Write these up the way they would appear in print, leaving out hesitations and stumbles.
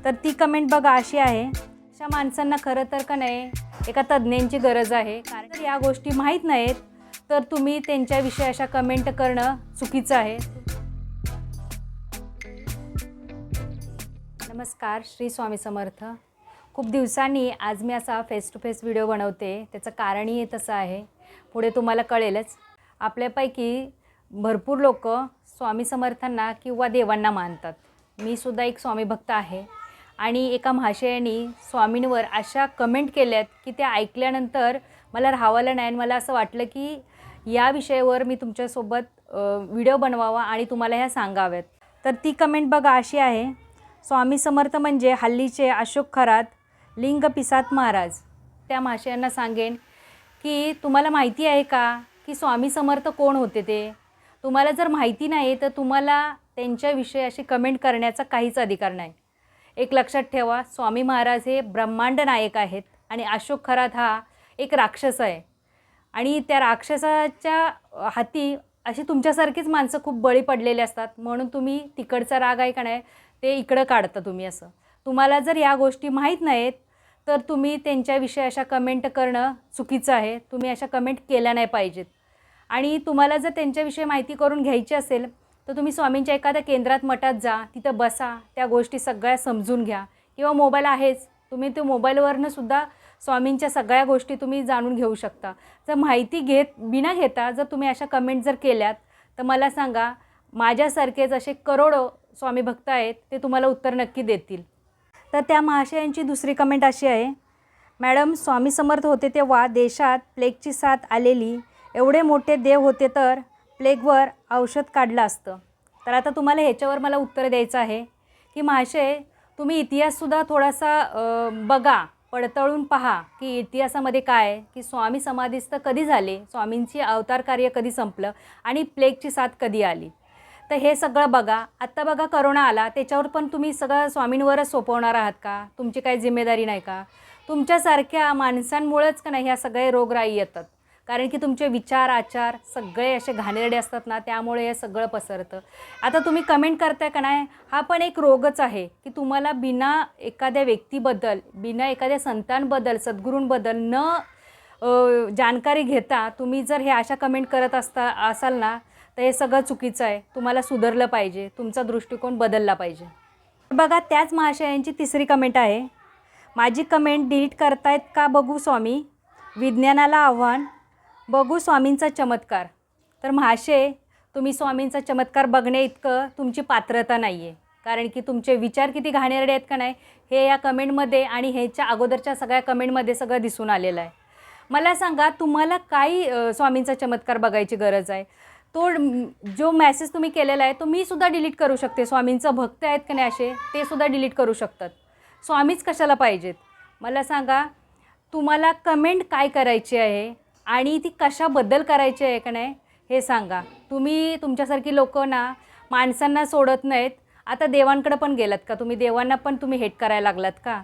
तर ती कमेंट बघा अशी आहे, अशा माणसांना खरं तर का नाही एका तज्ज्ञांची गरज आहे. कारण जर या गोष्टी माहीत नाहीत तर तुम्ही त्यांच्याविषयी अशा कमेंट करणं चुकीचं आहे. नमस्कार, श्री स्वामी समर्थ. खूप दिवसांनी आज मी असा फेस टू फेस व्हिडिओ बनवते. त्याचं कारणही तसं आहे, पुढे तुम्हाला कळेलच. आपल्यापैकी भरपूर लोक स्वामी समर्थांना किंवा देवांना मानतात. मी सुद्धा एक स्वामी भक्त आहे आणि एका महाशयानी स्वामींवर अशा कमेंट केल्यात की त्या ऐकल्यानंतर मला राहावलं नाही. मला असं वाटलं की या विषयावर मी तुमच्यासोबत व्हिडिओ बनवावा आणि तुम्हाला ह्या सांगाव्यात. तर ती कमेंट बघा अशी आहे, स्वामी समर्थ म्हणजे हल्लीचे अशोक खरात लिंग पिसात महाराज. त्या महाशयांना सांगेन की तुम्हाला माहिती आहे का की स्वामी समर्थ कोण होते ते? तुम्हाला जर माहिती नाही तर तुम्हाला त्यांच्याविषयी अशी कमेंट करण्याचा काहीच अधिकार नाही. एक लक्षात ठेवा, स्वामी महाराज हे ब्रह्मांड नायक आहेत आणि अशोक खरात हा एक राक्षस आहे आणि त्या राक्षसाच्या हाती अशी तुमच्यासारखीच माणसं खूप बळी पडलेली असतात. म्हणून तुम्ही तिकडचा राग आहे का नाही ते इकडं काढता तुम्ही. असं तुम्हाला जर या गोष्टी माहीत नाहीत तर तुम्ही त्यांच्याविषयी अशा कमेंट करणं चुकीचं आहे. तुम्ही अशा कमेंट केल्या नाही पाहिजेत. आणि तुम्हाला जर त्यांच्याविषयी माहिती करून घ्यायची असेल तर तुम्ही स्वामींच्या एखाद्या केंद्रात मठात जा, तिथं बसा, त्या गोष्टी सगळ्या समजून घ्या. किंवा मोबाईल आहेच, तुम्ही ते मोबाईलवरनं सुद्धा स्वामींच्या सगळ्या गोष्टी तुम्ही जाणून घेऊ शकता. जर माहिती बिना घेता जर तुम्ही अशा कमेंट जर केल्यात तर मला सांगा, माझ्यासारखेच असे करोडो स्वामी भक्त आहेत, ते तुम्हाला उत्तर नक्की देतील. तर त्या महाशयांची दुसरी कमेंट अशी आहे, मॅडम स्वामी समर्थ होते तेव्हा देशात प्लेगची साथ आलेली. एवढे मोठे देव होते तर प्लेगवर औषध काढलं असतं. तर आता तुम्हाला ह्याच्यावर मला उत्तर द्यायचं आहे की महाशय, तुम्ही इतिहाससुद्धा थोडासा बघा, पडताळून पहा की इतिहासामध्ये काय आहे, की स्वामी समाधीस्थ कधी झाले, स्वामींची अवतार कार्य कधी संपलं आणि प्लेगची साथ कधी आली. तर हे सगळं बघा. आत्ता बघा करोना आला, त्याच्यावर पण तुम्ही सगळं स्वामींवरच सोपवणार आहात का? तुमची काही जिम्मेदारी नाही का? तुमच्यासारख्या माणसांमुळेच का नाही ह्या सगळे रोगराई येतात. कारण की तुमचे विचार आचार सगळे असे घाणेरडे असतात ना, त्यामुळे हे सगळं पसरतं. आता तुम्ही कमेंट करताय का नाही, हा पण एक रोगच आहे की तुम्हाला बिना एखाद्या व्यक्तीबद्दल, बिना एखाद्या संतांबद्दल, सद्गुरूंबद्दल जानकारी घेता तुम्ही जर हे अशा कमेंट करत असाल ना, तर हे सगळं चुकीचं आहे. तुम्हाला सुधारलं पाहिजे, तुमचा दृष्टिकोन बदलला पाहिजे. बघा, त्याच महाशयांची तिसरी कमेंट आहे, माझी कमेंट डिलीट करतायत का बघू स्वामी, विज्ञानाला आव्हान, बघू स्वामींचा चमत्कार. तर महाशय, तुम्ही स्वामींचा चमत्कार बघणे इतकं तुमची पात्रता नाही आहे. कारण की तुमचे विचार किती घाणेरडे आहेत का नाही, हे या कमेंटमध्ये आणि ह्याच्या अगोदरच्या सगळ्या कमेंटमध्ये सगळं दिसून आलेलं आहे. मला सांगा, तुम्हाला काही स्वामींचा चमत्कार बघायची गरज आहे? तो जो मेसेज तुम्ही केलेला आहे तो मी सुद्धा डिलीट करू शकते. स्वामींचं भक्त आहेत का नाही असे, ते सुद्धा डिलीट करू शकतात. स्वामीच कशाला पाहिजेत? मला सांगा, तुम्हाला कमेंट काय करायची आहे आणि ती कशाबद्दल करायची आहे का नाही हे सांगा. तुम्ही तुमच्यासारखी लोक ना माणसांना सोडत नाहीत. आता देवांकडे पण गेलात का तुम्ही? देवांना पण तुम्ही हेट करायला लागलात का?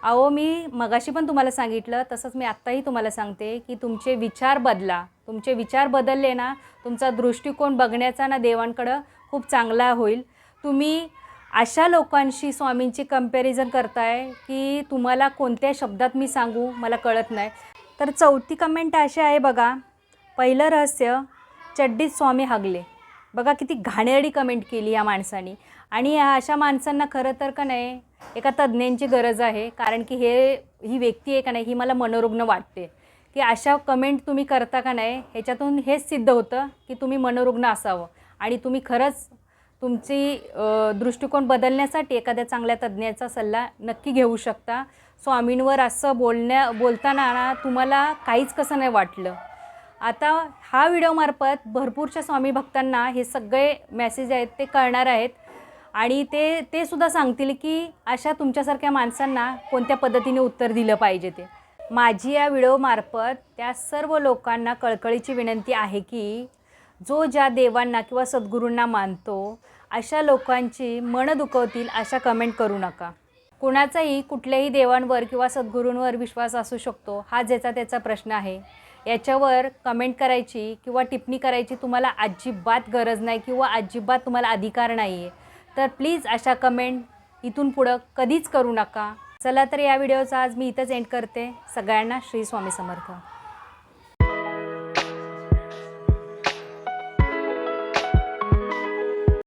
अहो, मी मगाशी पण तुम्हाला सांगितलं, तसंच मी आत्ताही तुम्हाला सांगते की तुमचे विचार बदला. तुमचे विचार बदलले ना, तुमचा दृष्टिकोन बघण्याचा ना देवांकडं खूप चांगला होईल. तुम्ही अशा लोकांशी स्वामींची कंपॅरिझन करताय की तुम्हाला कोणत्या शब्दात मी सांगू मला कळत नाही. तर चौथी कमेंट अशी आहे बघा, पहिलं रहस्य चड्डीत स्वामी हागले. बघा किती घाणेरडी कमेंट केली या माणसाने. आणि अशा माणसांना खरं तर का नाही एका तज्ज्ञांची गरज आहे. कारण की ही व्यक्ती आहे का नाही, ही मला मनोरुग्ण वाटते. की अशा कमेंट तुम्ही करता का नाही, ह्याच्यातून हेच सिद्ध होतं की तुम्ही मनोरुग्ण असावं आणि तुम्ही खरंच तुमची दृष्टिकोन बदलण्यासाठी एखाद्या चांगल्या तज्ज्ञाचा सल्ला नक्की घेऊ शकता. स्वामींवर असं बोलताना ना तुम्हाला काहीच कसं नाही वाटलं. आता हा व्हिडिओमार्फत भरपूरशा स्वामी भक्तांना हे सगळे मेसेज आहेत ते कळणार आहेत आणि ते सुद्धा सांगतील की अशा तुमच्यासारख्या माणसांना कोणत्या पद्धतीने उत्तर दिलं पाहिजे ते. माझी या व्हिडिओमार्फत त्या सर्व लोकांना कळकळीची विनंती आहे की जो ज्या देवांना किंवा सद्गुरूंना मानतो अशा लोकांची मनं दुखवतील अशा कमेंट करू नका. कुणाचाही कुठल्याही देवांवर किंवा सद्गुरूंवर विश्वास असू शकतो, हा ज्याचा त्याचा प्रश्न आहे. याच्यावर कमेंट करायची किंवा टिप्पणी करायची तुम्हाला अजिबात गरज नाही किंवा अजिबात तुम्हाला अधिकार नाही आहे. तर प्लीज अशा कमेंट इथून पुढं कधीच करू नका. चला तर या व्हिडिओचा आज मी इथंच एंड करते. सगळ्यांना श्री स्वामी समर्थ.